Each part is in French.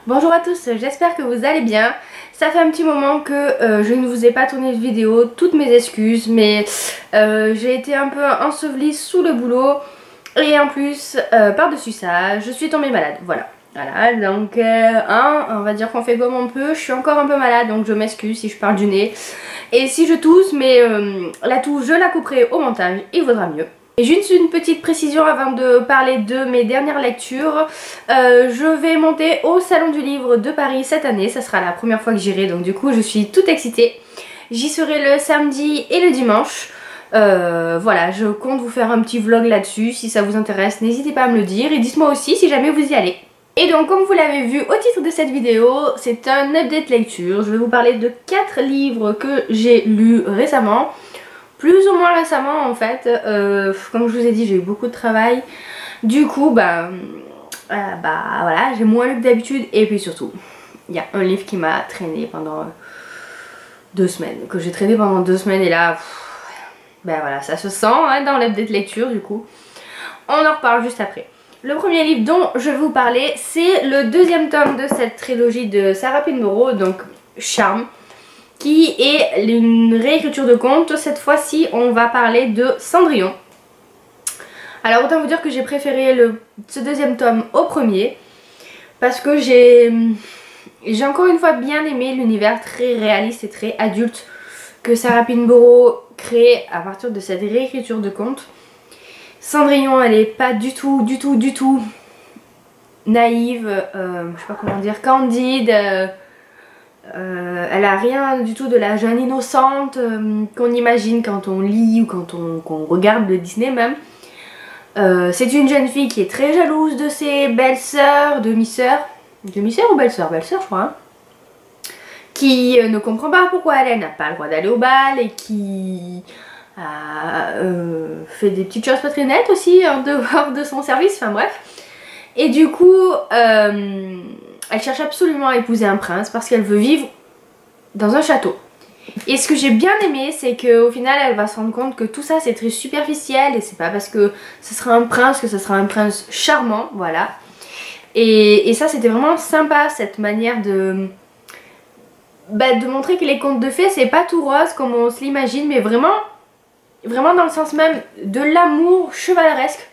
Bonjour à tous, j'espère que vous allez bien. Ça fait un petit moment que je ne vous ai pas tourné de vidéo, toutes mes excuses, mais j'ai été un peu ensevelie sous le boulot et en plus, par-dessus ça, je suis tombée malade, voilà. Voilà, donc on va dire qu'on fait comme on peut, je suis encore un peu malade donc je m'excuse si je parle du nez. Et si je tousse, mais la toux je la couperai au montage, il vaudra mieux. Et juste une petite précision avant de parler de mes dernières lectures, je vais monter au Salon du Livre de Paris cette année, ça sera la première fois que j'irai donc du coup je suis toute excitée. J'y serai le samedi et le dimanche, voilà je compte vous faire un petit vlog là-dessus, si ça vous intéresse n'hésitez pas à me le dire et dites-moi aussi si jamais vous y allez. Et donc comme vous l'avez vu au titre de cette vidéo, c'est un update lecture, je vais vous parler de 4 livres que j'ai lus récemment. Plus ou moins récemment en fait, comme je vous ai dit j'ai eu beaucoup de travail, du coup voilà j'ai moins lu que d'habitude et puis surtout il y a un livre qui m'a traîné pendant 2 semaines, que j'ai traîné pendant 2 semaines et là voilà ça se sent hein, dans l'update lecture du coup. On en reparle juste après. Le premier livre dont je vais vous parler c'est le deuxième tome de cette trilogie de Sarah Pinborough, donc Charme, qui est une réécriture de conte. Cette fois-ci on va parler de Cendrillon. Alors autant vous dire que j'ai préféré ce deuxième tome au premier parce que j'ai encore une fois bien aimé l'univers très réaliste et très adulte que Sarah Pinborough crée à partir de cette réécriture de conte. Cendrillon elle est pas du tout naïve, je sais pas comment dire, candide. Elle a rien du tout de la jeune innocente qu'on imagine quand on lit ou quand on regarde le Disney même. C'est une jeune fille qui est très jalouse de ses belles-sœurs, demi-sœurs ou belles-sœurs, belles-sœurs je crois, hein, qui ne comprend pas pourquoi elle n'a pas le droit d'aller au bal et qui a fait des petites choses pas très nettes aussi en dehors de son service, enfin bref. Et du coup, elle cherche absolument à épouser un prince parce qu'elle veut vivre dans un château. Et ce que j'ai bien aimé, c'est qu'au final, elle va se rendre compte que tout ça c'est très superficiel et c'est pas parce que ce sera un prince que ce sera un prince charmant, voilà. Et ça c'était vraiment sympa, cette manière de montrer que les contes de fées c'est pas tout rose comme on se l'imagine, mais vraiment dans le sens même de l'amour chevaleresque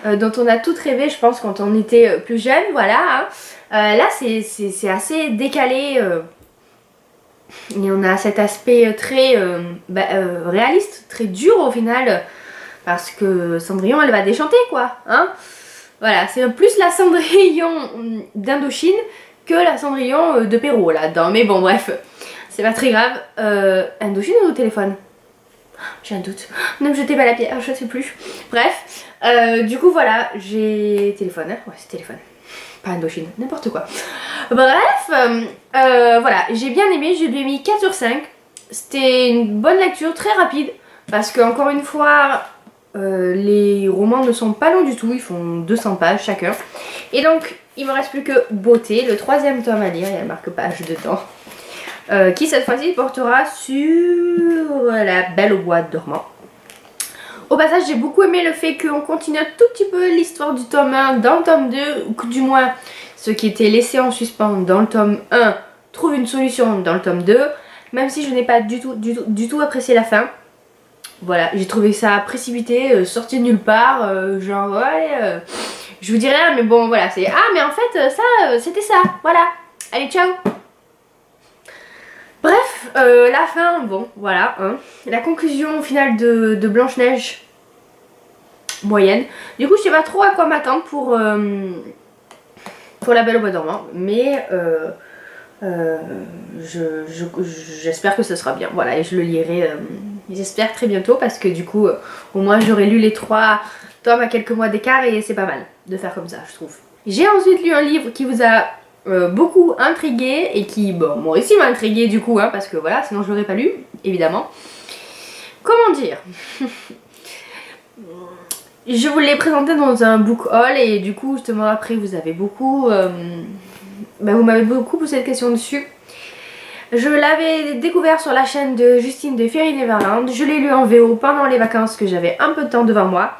dont on a toutes rêvé je pense quand on était plus jeune, voilà. Hein. Là c'est assez décalé et on a cet aspect très réaliste, très dur au final, parce que Cendrillon elle va déchanter quoi, hein. Voilà, c'est plus la Cendrillon d'Indochine que la Cendrillon de Perrault là-dedans, mais bon bref, c'est pas très grave. Indochine ou au téléphone? J'ai un doute, ne me jetez pas la pierre, je sais plus. Bref, du coup voilà, j'ai téléphone, hein, ouais c'est téléphone. Pas Indochine, n'importe quoi. Bref, voilà, j'ai bien aimé, je lui ai mis 4 sur 5. C'était une bonne lecture, très rapide, parce que encore une fois, les romans ne sont pas longs du tout, ils font 200 pages chacun. Et donc, il me reste plus que Beauté, le 3e tome à lire, il y a marque page dedans. Qui cette fois-ci portera sur La Belle au bois dormant. Au passage, j'ai beaucoup aimé le fait qu'on continue un tout petit peu l'histoire du tome 1 dans le tome 2, ou que du moins ce qui était laissé en suspens dans le tome 1 trouve une solution dans le tome 2, même si je n'ai pas du tout apprécié la fin. Voilà, j'ai trouvé ça précipité, sorti de nulle part, genre ouais, je vous dis rien, mais bon voilà, c'est ah mais en fait ça, c'était ça, voilà, allez ciao. Bref, la fin, bon, voilà, hein. La conclusion au final de Blanche-Neige, moyenne. Du coup, je sais pas trop à quoi m'attendre pour La Belle au bois dormant, mais j'espère que ce sera bien. Voilà, et je le lirai, j'espère très bientôt, parce que du coup, au moins j'aurai lu les 3 tomes à quelques mois d'écart et c'est pas mal de faire comme ça, je trouve. J'ai ensuite lu un livre qui vous a beaucoup intrigué et qui, bon, moi aussi m'a intrigué du coup, hein, parce que voilà, sinon je l'aurais pas lu, évidemment. Comment dire? Je vous l'ai présenté dans un book haul et du coup, justement après, vous avez beaucoup, vous m'avez beaucoup posé de questions dessus. Je l'avais découvert sur la chaîne de Justine de Fairy Neverland. Je l'ai lu en VO pendant les vacances que j'avais un peu de temps devant moi.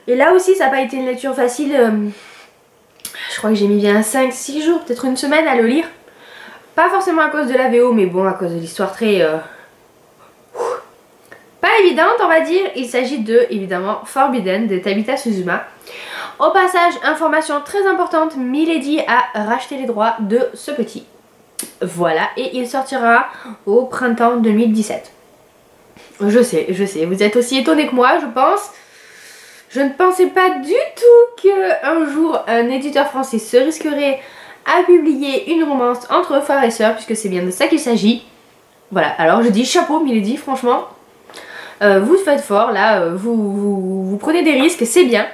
Et là aussi, ça n'a pas été une lecture facile. Je crois que j'ai mis bien 5-6 jours, peut-être une semaine à le lire. Pas forcément à cause de la VO, mais bon, à cause de l'histoire très... pas évidente, on va dire. Il s'agit de, évidemment, Forbidden de Tabitha Suzuma. Au passage, information très importante, Milady a racheté les droits de ce petit. Voilà, et il sortira au printemps 2017. Je sais, vous êtes aussi étonnés que moi, je pense. Je ne pensais pas du tout qu'un jour un éditeur français se risquerait à publier une romance entre frères et sœurs, puisque c'est bien de ça qu'il s'agit. Voilà, alors je dis chapeau Milady, franchement. Vous faites fort, là, vous prenez des risques, c'est bien.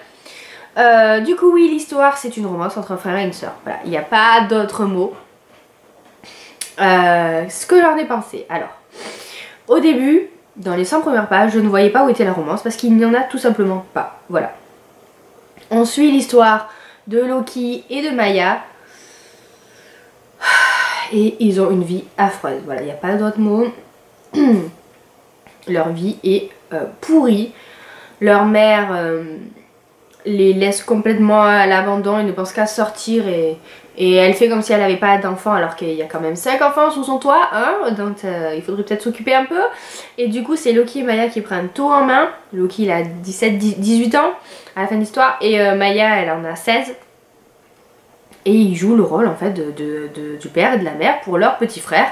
Du coup, oui, l'histoire, c'est une romance entre un frère et une sœur. Voilà, il n'y a pas d'autres mots. Ce que j'en ai pensé. Alors, au début, dans les 100 premières pages, je ne voyais pas où était la romance parce qu'il n'y en a tout simplement pas. Voilà. On suit l'histoire de Loki et de Maya. Et ils ont une vie affreuse. Voilà, il n'y a pas d'autre mot. Leur vie est pourrie. Leur mère les laisse complètement à l'abandon. Ils ne pensent qu'à sortir et elle fait comme si elle n'avait pas d'enfants alors qu'il y a quand même 5 enfants sous son toit, hein, donc il faudrait peut-être s'occuper un peu. Et du coup c'est Loki et Maya qui prennent tout en main. Loki il a 17-18 ans à la fin de l'histoire et Maya elle en a 16. Et ils jouent le rôle en fait du père et de la mère pour leurs petits frères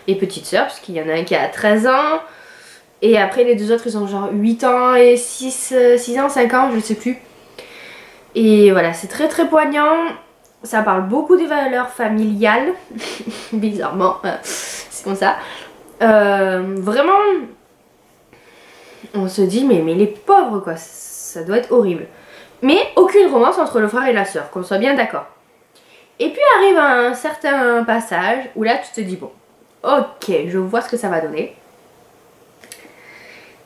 et petites sœurs, puisqu'il y en a un qui a 13 ans et après les deux autres ils ont genre 8 ans et 6 ans, 5 ans, je sais plus. Et voilà, c'est très très poignant. Ça parle beaucoup des valeurs familiales. Bizarrement, c'est comme ça. Vraiment, on se dit mais les pauvres quoi, ça doit être horrible. Mais aucune romance entre le frère et la sœur, qu'on soit bien d'accord. Et puis arrive un certain passage où là tu te dis bon, ok, je vois ce que ça va donner.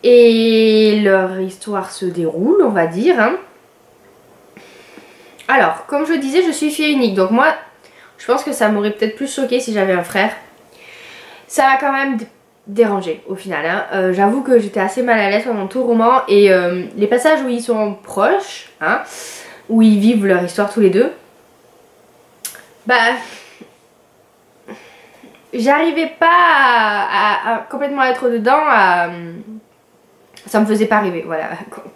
Et leur histoire se déroule, on va dire, hein. Alors, comme je disais, je suis fille unique, donc moi, je pense que ça m'aurait peut-être plus choqué si j'avais un frère. Ça m'a quand même dérangé au final, hein. J'avoue que j'étais assez mal à l'aise pendant tout le roman et les passages où ils sont proches, hein, où ils vivent leur histoire tous les deux, bah, j'arrivais pas à complètement être dedans, ça me faisait pas rêver, voilà,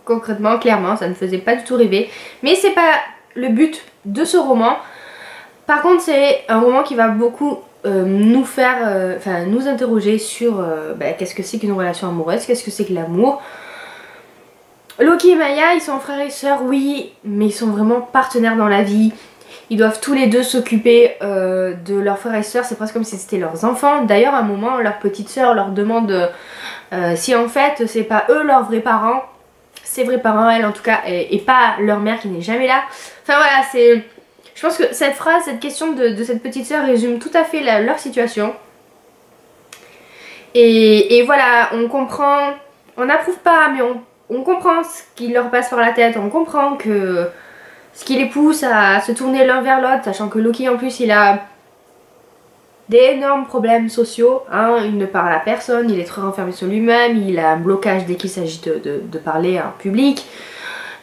concrètement, clairement, ça ne faisait pas du tout rêver, mais c'est pas le but de ce roman. Par contre c'est un roman qui va beaucoup nous faire, nous interroger sur qu'est-ce que c'est qu'une relation amoureuse, qu'est-ce que c'est que l'amour. Loki et Maya ils sont frères et sœurs, oui, mais ils sont vraiment partenaires dans la vie. Ils doivent tous les deux s'occuper de leurs frères et sœurs, c'est presque comme si c'était leurs enfants. D'ailleurs à un moment leur petite sœur leur demande si en fait c'est pas eux leurs vrais parents, ses vrais parents elle en tout cas, et pas leur mère qui n'est jamais là. Enfin voilà, c'est... Je pense que cette phrase, cette question de cette petite sœur résume tout à fait leur situation. Et voilà, on comprend, on n'approuve pas mais on comprend ce qui leur passe par la tête, on comprend que ce qui les pousse à se tourner l'un vers l'autre, sachant que Loki en plus il a d'énormes problèmes sociaux, hein, il ne parle à personne, il est très renfermé sur lui-même, il a un blocage dès qu'il s'agit de parler en public.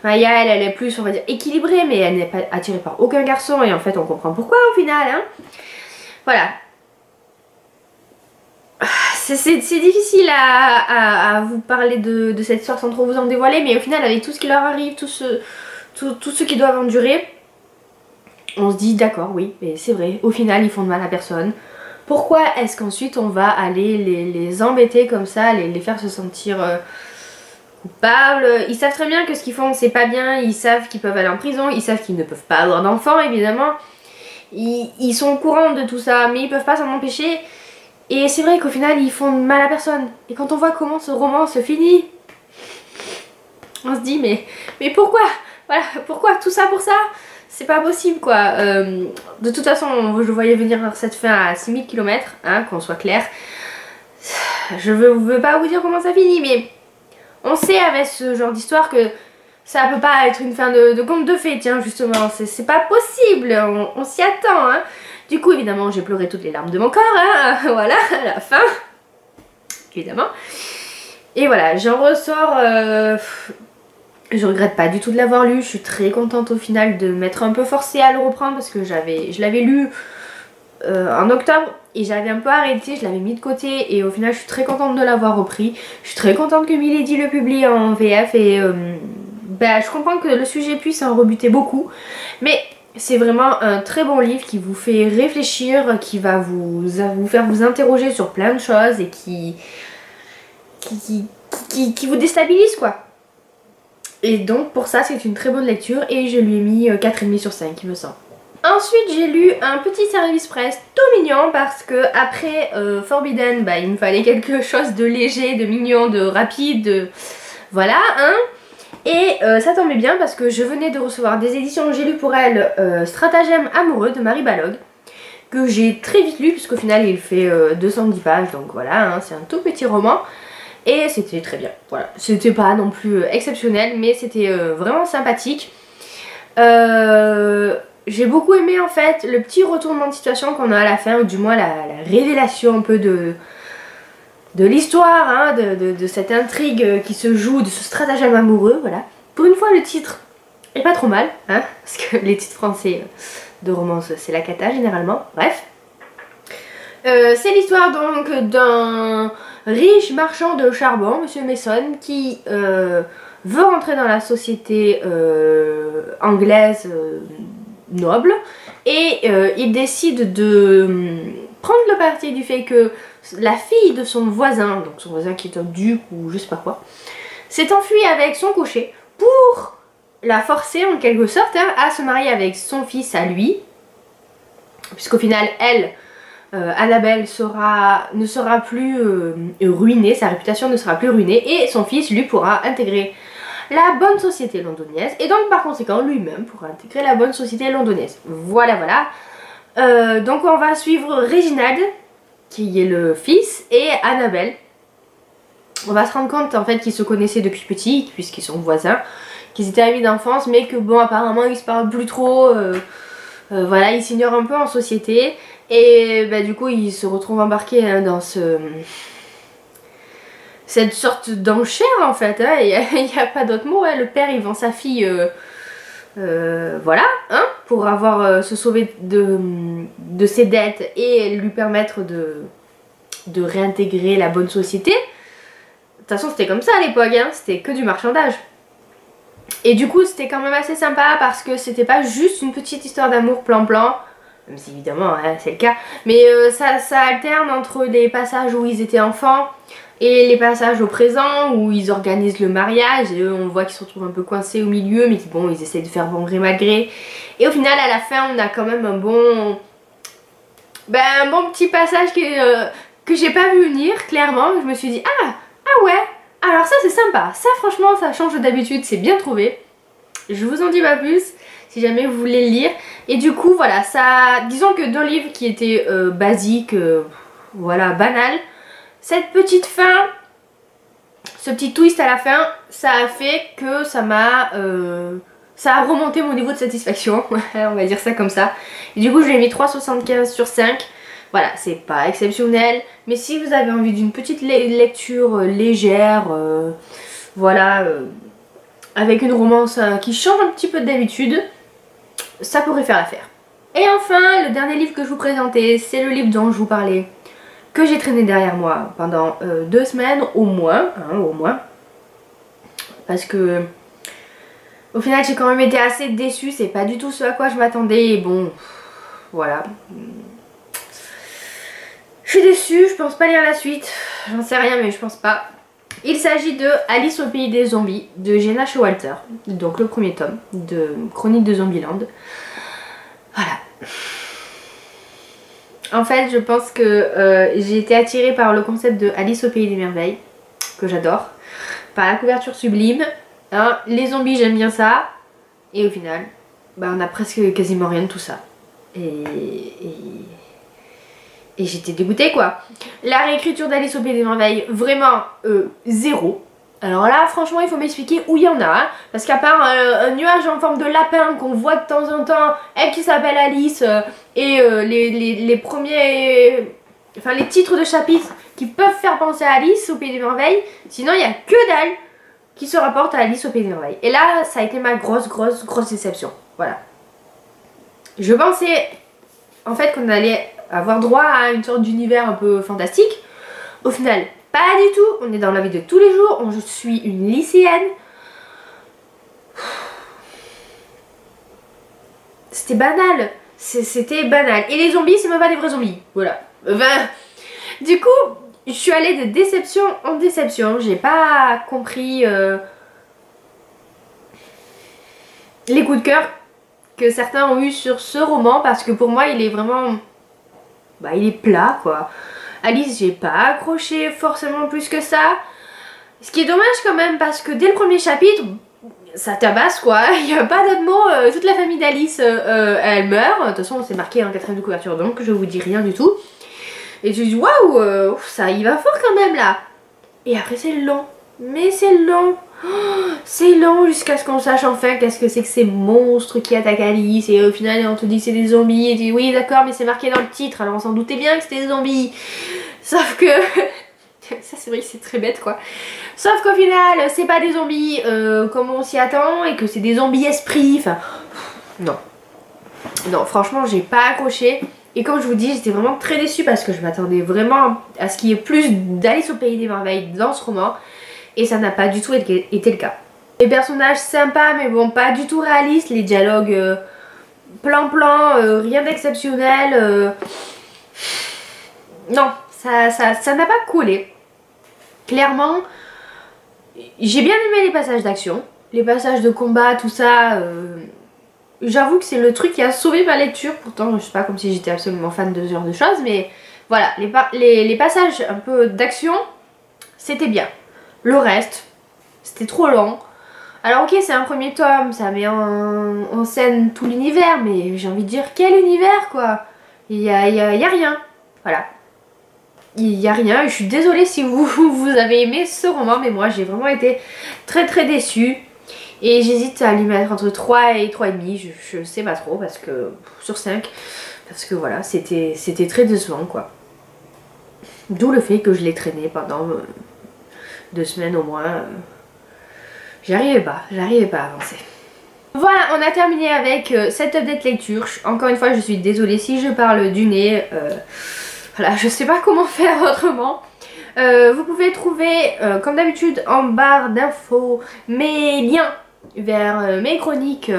Maya elle est plus on va dire équilibrée mais elle n'est pas attirée par aucun garçon et en fait on comprend pourquoi au final, hein. Voilà. C'est difficile à vous parler de cette histoire sans trop vous en dévoiler, mais au final avec tout ce qui leur arrive, tout ce qu'ils doivent endurer, on se dit d'accord, oui, mais c'est vrai, au final ils font de mal à personne. Pourquoi est-ce qu'ensuite on va aller les embêter comme ça, les faire se sentir coupables? Ils savent très bien que ce qu'ils font c'est pas bien, ils savent qu'ils peuvent aller en prison, ils savent qu'ils ne peuvent pas avoir d'enfants évidemment. Ils sont au courant de tout ça, mais ils peuvent pas s'en empêcher. Et c'est vrai qu'au final ils font de mal à personne. Et quand on voit comment ce roman se finit, on se dit mais pourquoi? Voilà, pourquoi tout ça pour ça? C'est pas possible quoi. De toute façon je voyais venir cette fin à 6000 km, hein, qu'on soit clair. Je veux pas vous dire comment ça finit, mais on sait avec ce genre d'histoire que ça peut pas être une fin de conte de fées, tiens justement, c'est pas possible, on s'y attend, hein. Du coup évidemment j'ai pleuré toutes les larmes de mon corps, hein, voilà, à la fin, évidemment. Et voilà, j'en ressors, Je regrette pas du tout de l'avoir lu, je suis très contente au final de m'être un peu forcée à le reprendre parce que je l'avais lu en octobre et j'avais un peu arrêté, je l'avais mis de côté et au final je suis très contente de l'avoir repris. Je suis très contente que Milady le publie en VF et je comprends que le sujet puisse en rebuter beaucoup, mais c'est vraiment un très bon livre qui vous fait réfléchir, qui va vous faire vous interroger sur plein de choses et qui vous déstabilise quoi. Et donc pour ça c'est une très bonne lecture et je lui ai mis 4,5 sur 5 il me semble. Ensuite j'ai lu un petit service presse tout mignon parce que après Forbidden il me fallait quelque chose de léger, de mignon, de rapide, voilà hein. Et ça tombait bien parce que je venais de recevoir des éditions, j'ai lu pour elle Stratagème amoureux de Marie Balog, que j'ai très vite lu puisqu'au final il fait 210 pages donc voilà hein, c'est un tout petit roman. Et c'était très bien, voilà, c'était pas non plus exceptionnel mais c'était vraiment sympathique. J'ai beaucoup aimé en fait le petit retournement de situation qu'on a à la fin, ou du moins la révélation un peu de l'histoire, hein, de cette intrigue qui se joue, de ce stratagème amoureux, voilà. Pour une fois le titre est pas trop mal, hein, parce que les titres français de romance c'est la cata généralement, bref. C'est l'histoire donc d'un riche marchand de charbon, Monsieur Mason, qui veut rentrer dans la société anglaise noble et il décide de prendre le parti du fait que la fille de son voisin, donc son voisin qui est un duc ou je sais pas quoi, s'est enfuie avec son cocher pour la forcer en quelque sorte hein, à se marier avec son fils à lui, puisqu'au final elle Annabelle ne sera plus ruinée, sa réputation ne sera plus ruinée et son fils lui pourra intégrer la bonne société londonienne et donc par conséquent lui-même pourra intégrer la bonne société londonienne. Voilà voilà. Donc on va suivre Reginald qui est le fils et Annabelle. On va se rendre compte en fait qu'ils se connaissaient depuis petit puisqu'ils sont voisins, qu'ils étaient amis d'enfance mais que bon apparemment ils se parlent plus trop, voilà ils s'ignorent un peu en société. Et du coup il se retrouve embarqué hein, dans cette sorte d'enchère en fait, hein. Il n'y a pas d'autre mot, hein. Le père il vend sa fille voilà, hein, pour se sauver de ses dettes et lui permettre de réintégrer la bonne société. De toute façon c'était comme ça à l'époque, hein, c'était que du marchandage. Et du coup c'était quand même assez sympa parce que c'était pas juste une petite histoire d'amour plan-plan, même si évidemment hein, c'est le cas, mais ça alterne entre les passages où ils étaient enfants et les passages au présent où ils organisent le mariage et eux on voit qu'ils se retrouvent un peu coincés au milieu mais bon ils essayent de faire bon gré mal gré et au final à la fin on a quand même un bon petit passage que j'ai pas vu venir clairement. Je me suis dit ah ouais alors ça c'est sympa, ça franchement ça change d'habitude, c'est bien trouvé. Je vous en dis pas plus si jamais vous voulez le lire. Et du coup voilà, ça, disons que d'un livre qui était basique, voilà, banal, cette petite fin, ce petit twist à la fin, ça a fait que ça a remonté mon niveau de satisfaction, on va dire ça comme ça. Et du coup je lui ai mis 3,75 sur 5. Voilà, c'est pas exceptionnel, mais si vous avez envie d'une petite lecture légère, voilà, avec une romance qui change un petit peu d'habitude, ça pourrait faire l'affaire. Et enfin, le dernier livre que je vous présentais, c'est le livre dont je vous parlais, que j'ai traîné derrière moi pendant 2 semaines au moins, hein, au moins. Parce que au final j'ai quand même été assez déçue, c'est pas du tout ce à quoi je m'attendais et bon, voilà. Je suis déçue, je pense pas lire la suite, j'en sais rien mais je pense pas. Il s'agit de Alice au pays des zombies de Jenna Showalter, donc le premier tome de Chroniques de Zombieland. Voilà. En fait je pense que j'ai été attirée par le concept de Alice au pays des merveilles, que j'adore, par la couverture sublime, hein, les zombies j'aime bien ça, et au final on a presque quasiment rien de tout ça. Et j'étais dégoûtée quoi. La réécriture d'Alice au pays des merveilles, vraiment zéro. Alors là franchement il faut m'expliquer où il y en a, hein, parce qu'à part un nuage en forme de lapin qu'on voit de temps en temps, elle qui s'appelle Alice, et les premiers, enfin les titres de chapitres qui peuvent faire penser à Alice au pays des merveilles, sinon il n'y a que dalle. qui se rapporte à Alice au Pays des Merveilles. Et là, ça a été ma grosse déception. Voilà. Je pensais en fait qu'on allait avoir droit à une sorte d'univers un peu fantastique. Au final, pas du tout. On est dans la vie de tous les jours. Je suis une lycéenne. C'était banal. C'était banal. Et les zombies, c'est même pas des vrais zombies. Voilà. Enfin, du coup, je suis allée de déception en déception. J'ai pas compris les coups de cœur que certains ont eu sur ce roman, parce que pour moi, il est vraiment... Bah, il est plat, quoi. Alice, j'ai pas accroché forcément plus que ça. Ce qui est dommage quand même, parce que dès le premier chapitre, ça tabasse, quoi. Il n'y a pas d'autre mot. Toute la famille d'Alice, elle meurt. De toute façon, c'est marqué en 4ème de couverture, donc je vous dis rien du tout. Et tu dis, waouh, ça y va fort quand même, là. Et après, c'est long. Mais c'est long. Oh, c'est long jusqu'à ce qu'on sache enfin qu'est-ce que c'est que ces monstres qui attaquent Alice. Et au final, on te dit que c'est des zombies. Et tu dis, oui, d'accord, mais c'est marqué dans le titre. Alors on s'en doutait bien que c'était des zombies. Sauf que... ça, c'est vrai que c'est très bête, quoi. Sauf qu'au final, c'est pas des zombies comme on s'y attend. Et que c'est des zombies esprits. Enfin, non. Non, franchement, j'ai pas accroché. Et comme je vous dis, j'étais vraiment très déçue parce que je m'attendais vraiment à ce qu'il y ait plus d'Alice au Pays des Merveilles dans ce roman. Et ça n'a pas du tout été le cas. Les personnages sympas, mais bon, pas du tout réalistes. Les dialogues plan-plan, rien d'exceptionnel. Non, ça n'a pas collé. Clairement, j'ai bien aimé les passages d'action. Les passages de combat, tout ça... J'avoue que c'est le truc qui a sauvé ma lecture. Pourtant, je sais pas, comme si j'étais absolument fan de ce genre de choses. Mais voilà, les passages un peu d'action, c'était bien. Le reste, c'était trop long. Alors ok, c'est un premier tome, ça met en scène tout l'univers. Mais j'ai envie de dire, quel univers, quoi. Il y a rien. Voilà. Il y a rien. Je suis désolée si vous avez aimé ce roman. Mais moi, j'ai vraiment été très déçue. Et j'hésite à lui mettre entre 3 et 3,5, je sais pas trop, parce que sur 5, parce que voilà, c'était très décevant, quoi. D'où le fait que je l'ai traîné pendant 2 semaines au moins. J'arrivais pas à avancer. Voilà, on a terminé avec cette update lecture. Encore une fois, je suis désolée si je parle du nez. Voilà, je sais pas comment faire autrement. Vous pouvez trouver, comme d'habitude, en barre d'infos, mes liens vers mes chroniques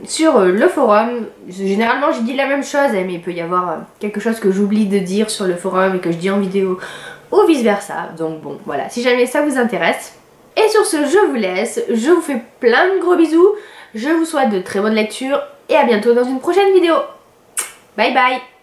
sur le forum. Généralement je dis la même chose, mais il peut y avoir quelque chose que j'oublie de dire sur le forum et que je dis en vidéo ou vice versa. Donc bon, voilà, si jamais ça vous intéresse. Et sur ce, je vous laisse, je vous fais plein de gros bisous, je vous souhaite de très bonnes lectures et à bientôt dans une prochaine vidéo. Bye bye.